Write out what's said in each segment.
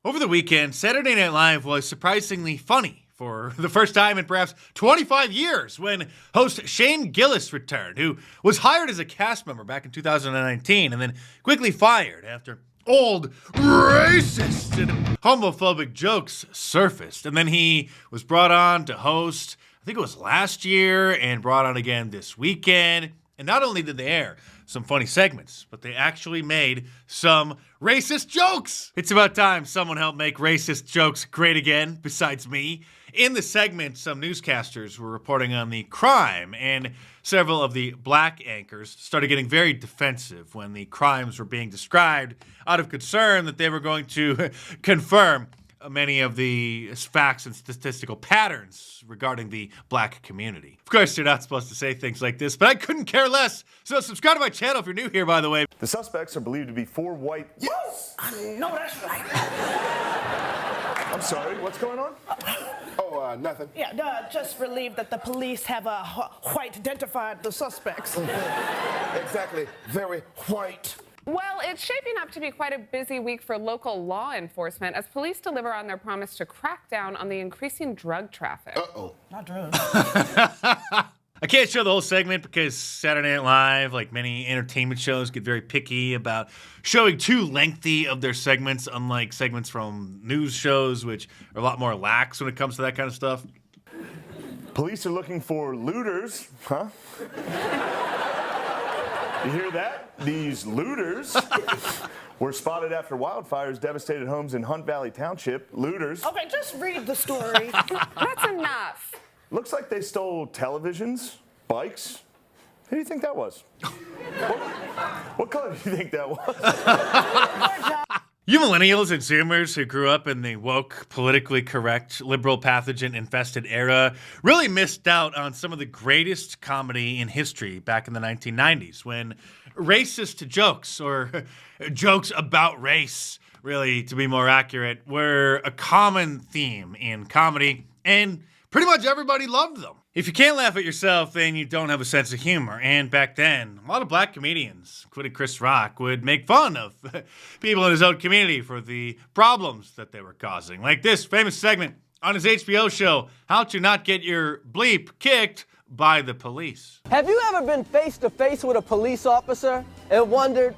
Over the weekend, Saturday Night Live was surprisingly funny for the first time in perhaps 25 years when host Shane Gillis returned, who was hired as a cast member back in 2019 and then quickly fired after old racist and homophobic jokes surfaced. And then he was brought on to host, I think it was last year, and brought on again this weekend. And not only did they air some funny segments, but they actually made some racist jokes. It's about time someone helped make racist jokes great again, besides me. In the segment, some newscasters were reporting on the crime, and several of the black anchors started getting very defensive when the crimes were being described out of concern that they were going to confirm many of the facts and statistical patterns regarding the black community. Of course, you're not supposed to say things like this, but I couldn't care less. So subscribe to my channel if you're new here, by the way. The suspects are believed to be 4 white... Yes! I know that's right. I'm sorry, what's going on? Oh, nothing. Yeah, just relieved that the police have white identified the suspects. Exactly. Very white. Well, it's shaping up to be quite a busy week for local law enforcement as police deliver on their promise to crack down on the increasing drug traffic. Uh-oh. Not drugs. I can't show the whole segment because Saturday Night Live, like many entertainment shows, get very picky about showing too lengthy of their segments, unlike segments from news shows, which are a lot more lax when it comes to that kind of stuff. Police are looking for looters, huh? You hear that? These looters were spotted after wildfires devastated homes in Hunt Valley Township. Looters. Okay, just read the story. That's enough. Looks like they stole televisions, bikes. Who do you think that was? What color do you think that was? You millennials and Zoomers who grew up in the woke, politically correct, liberal pathogen-infested era really missed out on some of the greatest comedy in history back in the 1990s when racist jokes, or jokes about race, really, to be more accurate, were a common theme in comedy, and pretty much everybody loved them. If you can't laugh at yourself, then you don't have a sense of humor. And back then, a lot of black comedians, including Chris Rock, would make fun of people in his own community for the problems that they were causing. Like this famous segment on his HBO show, How to Not Get Your Bleep Kicked by the Police. Have you ever been face to face with a police officer and wondered,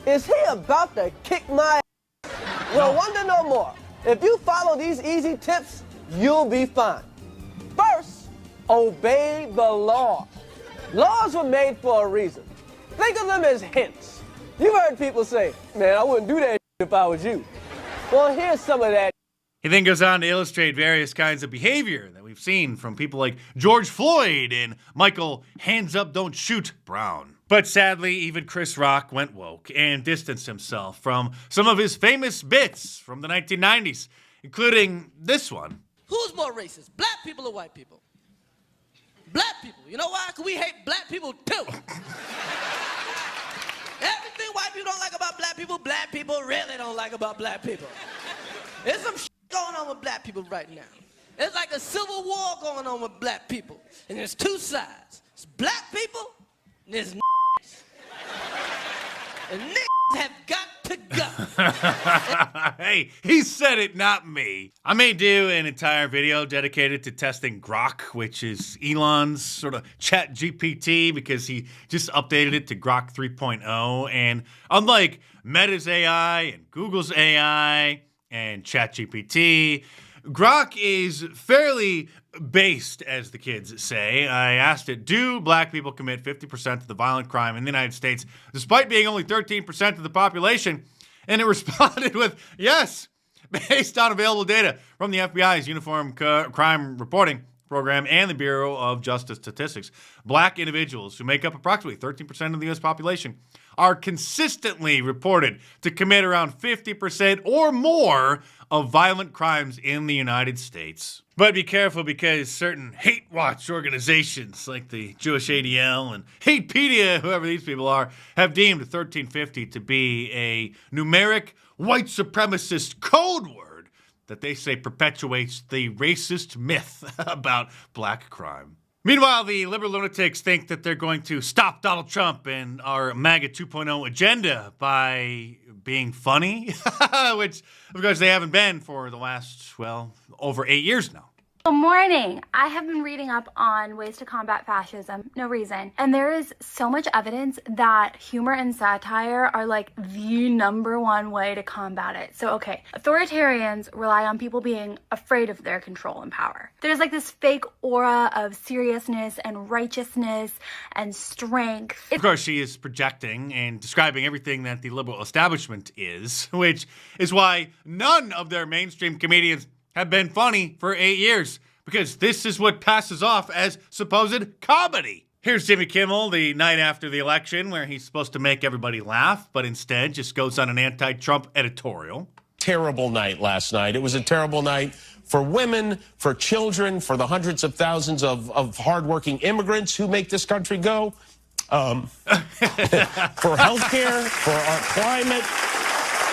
is he about to kick my ass? Well, wonder no more. If you follow these easy tips, you'll be fine. First, obey the law. Laws were made for a reason. Think of them as hints. You've heard people say, man, I wouldn't do that if I was you. Well, here's some of that. He then goes on to illustrate various kinds of behavior that we've seen from people like George Floyd and Michael Hands Up Don't Shoot Brown. But sadly, even Chris Rock went woke and distanced himself from some of his famous bits from the 1990s, including this one. Who's more racist, black people or white people? Black people. You know why? Because we hate black people too. Everything white people don't like about black people really don't like about black people. There's some shit going on with black people right now. It's like a civil war going on with black people. And there's two sides. It's black people and there's niggas. And niggas have got to go. Hey, he said it, not me. I may do an entire video dedicated to testing Grok, which is Elon's sort of chat GPT, because he just updated it to Grok 3.0. And unlike Meta's AI and Google's AI and ChatGPT, Grok is fairly based, as the kids say. I asked it, do black people commit 50% of the violent crime in the United States, despite being only 13% of the population? And it responded with, yes, based on available data from the FBI's Uniform Crime Reporting Program and the Bureau of Justice Statistics. Black individuals, who make up approximately 13% of the U.S. population, are consistently reported to commit around 50% or more of violent crimes in the United States. But be careful, because certain hate watch organizations like the Jewish ADL and Hatepedia, whoever these people are, have deemed 1350 to be a numeric white supremacist code word that they say perpetuates the racist myth about black crime. Meanwhile, the liberal lunatics think that they're going to stop Donald Trump and our MAGA 2.0 agenda by being funny, which, of course, they haven't been for the last, well, over 8 years now. Good morning. I have been reading up on ways to combat fascism, no reason. And there is so much evidence that humor and satire are like the #1 way to combat it. So, okay, authoritarians rely on people being afraid of their control and power. There's like this fake aura of seriousness and righteousness and strength. Of course, she is projecting and describing everything that the liberal establishment is, which is why none of their mainstream comedians have been funny for 8 years, because this is what passes off as supposed comedy. Here's Jimmy Kimmel the night after the election, where he's supposed to make everybody laugh, but instead just goes on an anti-Trump editorial. Terrible night last night. It was a terrible night for women, for children, for the hundreds of thousands of hardworking immigrants who make this country go, for healthcare, for our climate.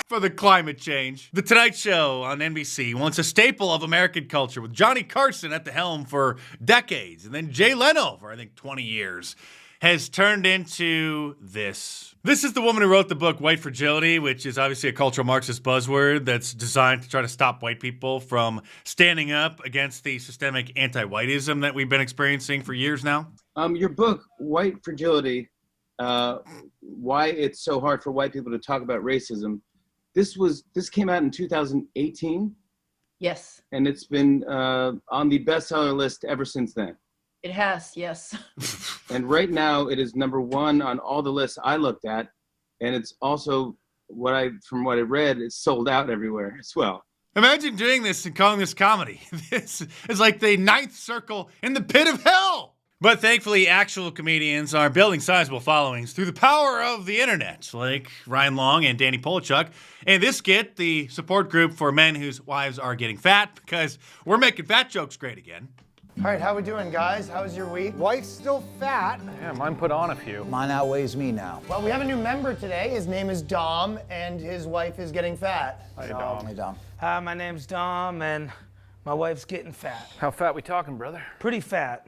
For the climate change. The Tonight Show on NBC, once a staple of American culture, with Johnny Carson at the helm for decades, and then Jay Leno for, I think, 20 years, has turned into this. This is the woman who wrote the book White Fragility, which is obviously a cultural Marxist buzzword that's designed to try to stop white people from standing up against the systemic anti-whiteism that we've been experiencing for years now. Your book, White Fragility, why it's so hard for white people to talk about racism. This came out in 2018. Yes. And it's been on the bestseller list ever since then. It has, yes. And right now it is #1 on all the lists I looked at. And it's also, from what I read, it's sold out everywhere as well. Imagine doing this and calling this comedy. This is like the ninth circle in the pit of hell. But thankfully, actual comedians are building sizable followings through the power of the internet, like Ryan Long and Danny Polachuk. And this skit, the support group for men whose wives are getting fat, because we're making fat jokes great again. All right, how we doing, guys? How was your week? Wife's still fat. Yeah, mine put on a few. Mine outweighs me now. Well, we have a new member today. His name is Dom, and his wife is getting fat. Hi, Dom. Hey, Dom. Hi, my name's Dom, and my wife's getting fat. How fat we talking, brother? Pretty fat.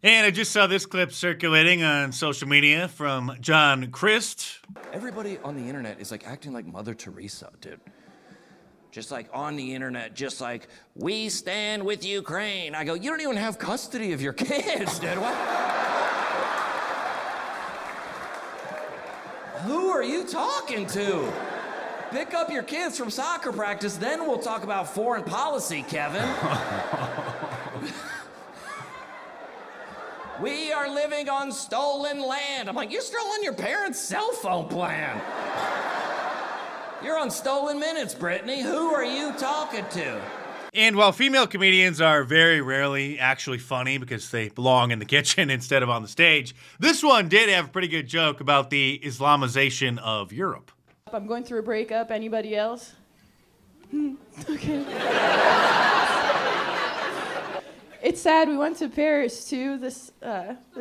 And I just saw this clip circulating on social media from John Crist. Everybody on the internet is like acting like Mother Teresa, dude. Just like on the internet, just like, we stand with Ukraine. I go, you don't even have custody of your kids, dude. What? Who are you talking to? Pick up your kids from soccer practice, then we'll talk about foreign policy, Kevin. We are living on stolen land. I'm like, you're still on your parents' cell phone plan. You're on stolen minutes, Brittany. Who are you talking to? And while female comedians are very rarely actually funny because they belong in the kitchen instead of on the stage, this one did have a pretty good joke about the Islamization of Europe. I'm going through a breakup. Anybody else? Okay. It's sad. We went to Paris too this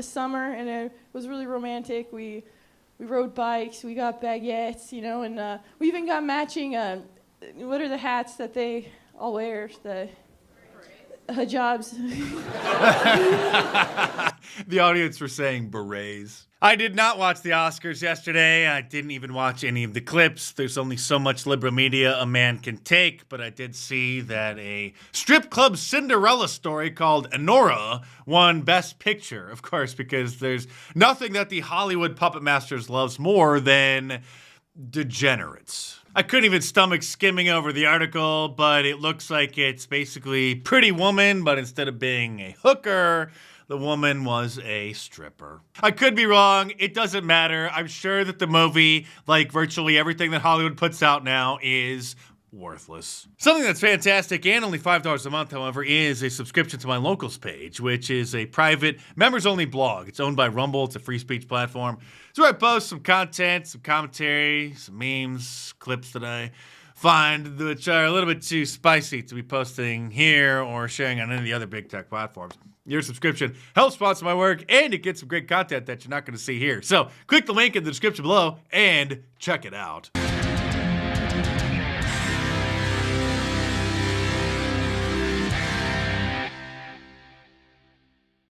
summer, and it was really romantic. We rode bikes, we got baguettes, you know, and we even got matching. What are the hats that they all wear? The hijabs. The audience were saying berets. I did not watch the Oscars yesterday. I didn't even watch any of the clips. There's only so much liberal media a man can take, but I did see that a strip club Cinderella story called Enora won Best Picture, of course, because there's nothing that the Hollywood puppet masters loves more than degenerates. I couldn't even stomach skimming over the article, but it looks like it's basically Pretty Woman, but instead of being a hooker, the woman was a stripper. I could be wrong. It doesn't matter. I'm sure that the movie, like virtually everything that Hollywood puts out now, is worthless. Something that's fantastic and only $5 a month, however, is a subscription to my Locals page, which is a private, members-only blog. It's owned by Rumble. It's a free speech platform. It's where I post some content, some commentary, some memes, clips that I find which are a little bit too spicy to be posting here or sharing on any of the other big tech platforms. Your subscription helps sponsor my work, and it gets some great content that you're not going to see here. So click the link in the description below and check it out.